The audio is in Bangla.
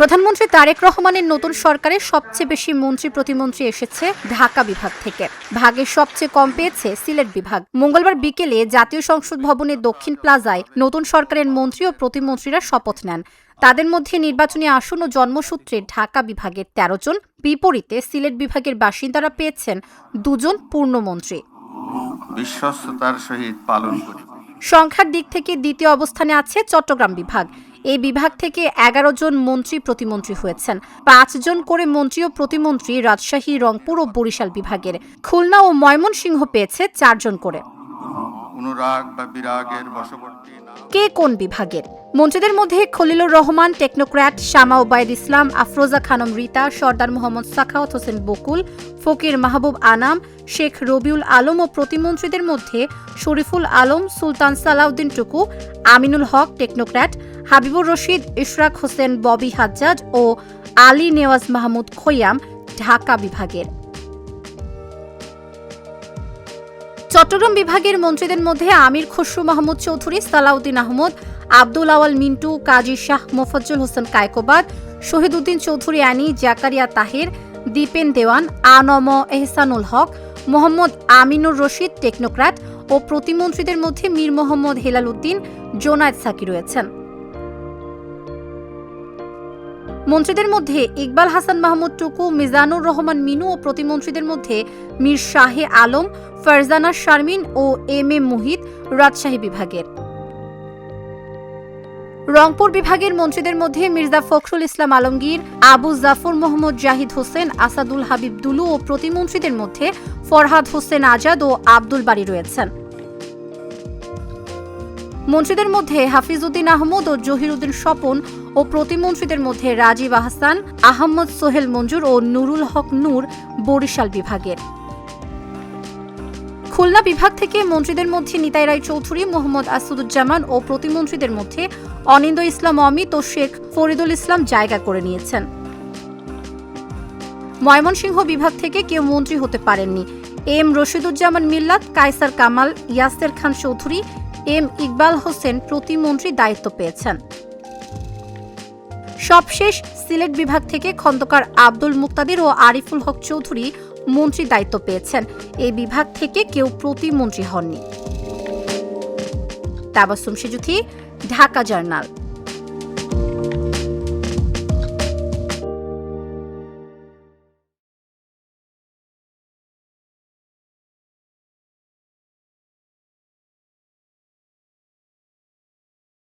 প্রধানমন্ত্রী তারেক রহমানের নতুন সরকারের সবচেয়ে বেশি মন্ত্রী প্রতিমন্ত্রী এসেছে ঢাকা বিভাগ থেকে। ভাগের সবচেয়ে কম পেয়েছে সিলেট বিভাগ। মঙ্গলবার বিকেলে জাতীয় সংসদ ভবনের দক্ষিণ প্লাজায় নতুন সরকারের মন্ত্রী ও প্রতিমন্ত্রীরা শপথ নেন। তাদের মধ্যে নির্বাচনী আসন ও জন্মসূত্রে ঢাকা বিভাগের ১৩ জন, বিপরীতে সিলেট বিভাগের বাসিন্দারা পেয়েছেন ২ জন পূর্ণমন্ত্রী। বিশ্বস্ততার সহিত পালন করি। সংখ্যার দিক থেকে দ্বিতীয় অবস্থানে আছে চট্টগ্রাম বিভাগ। এই বিভাগ থেকে ১১ জন মন্ত্রী প্রতিমন্ত্রী হয়েছেন। ৫ জন করে মন্ত্রী ও প্রতিমন্ত্রী রাজশাহী, রংপুর ও বরিশাল বিভাগের। খুলনা ও ময়মনসিংহ পেয়েছে ৪ জন করে। অনুরাগ বা বিরাগের বশবর্তী কে কোন বিভাগের? মন্ত্রীদের মধ্যে খলিলুর রহমান টেকনোক্র্যাট, শামা ওবায়দ ইসলাম, আফরোজা খানম রীতা, সর্দার মোহাম্মদ সাখাওয়াত হোসেন বকুল, ফকির মাহবুব আনাম, শেখ রবিউল আলম ও প্রতিমন্ত্রীদের মধ্যে শরীফুল আলম, সুলতান সালাউদ্দিন টুকু, আমিনুল হক টেকনোক্র্যাট, হাবিবুর রশিদ, ইশরাক হোসেন ববি হাজ্জাজ ও আলী নেওয়াজ মাহমুদ খৈয়াম ঢাকা বিভাগের। চট্টগ্রাম বিভাগের মন্ত্রীদের মধ্যে আমির খসরু মাহমুদ চৌধুরী, সালাউদ্দিন আহমদ, আব্দুল আওয়াল মিন্টু, কাজী শাহ মোফাজ্জল হোসেন কায়কোবাদ, শহীদউদ্দিন চৌধুরী আনি, জাকারিয়া তাহের, দীপেন দেওয়ান, আনম এহসানুল হক, মোহাম্মদ আমিনুর রশিদ টেকনোক্র্যাট ও প্রতিমন্ত্রীদের মধ্যে মীর মোহাম্মদ হেলাল উদ্দিন, জোনায়েদ সাকি রয়েছেন। মন্ত্রীদের মধ্যে ইকবাল হাসান মাহমুদ টুকু, মিজানুর রহমান মিনু ও প্রতিমন্ত্রীদের মধ্যে মীর শাহে আলম, ফারজানা শারমিন ও এম এ মুহিত রাজশাহী বিভাগের। রংপুর বিভাগের মন্ত্রীদের মধ্যে মির্জা ফখরুল ইসলাম আলমগীর, আবু জাফর মোহাম্মদ জাহিদ হোসেন, আসাদুল হাবিব দুলু ও প্রতিমন্ত্রীদের মধ্যে ফরহাদ হোসেন আজাদ ও আব্দুল বারী রয়েছেন। মন্ত্রীদের মধ্যে হাফিজউদ্দিন আহমদ ও জহিরউদ্দিন স্বপন ও প্রতিমন্ত্রীদের মধ্যে রাজীব আহসান, আহমদ সোহেল মঞ্জুর ও নুরুল হক নূর বরিশাল বিভাগের। খুলনা বিভাগ থেকে মন্ত্রীদের মধ্যে নিতাই রায় চৌধুরী, মোহাম্মদ আসুদুজ্জামান ও প্রতিমন্ত্রীদের মধ্যে অনিন্দ ইসলাম অমিত ও শেখ ফরিদুল ইসলাম জায়গা করে নিয়েছেন। ময়মনসিংহ বিভাগ থেকে কেউ মন্ত্রী হতে পারেননি। এম রশিদুজ্জামান মিল্লাত, কায়সার কামাল, ইয়াসের খান চৌধুরী, এম ইকবাল হোসেন প্রতিমন্ত্রী দায়িত্ব পেয়েছেন। সবশেষ সিলেট বিভাগ থেকে খন্দকার আব্দুল মুক্তাদির ও আরিফুল হক চৌধুরী মন্ত্রী দায়িত্ব পেয়েছেন। এই বিভাগ থেকে কেউ প্রতিমন্ত্রী হননি। তাবাসসুম সেজুথি, ঢাকা জার্নাল।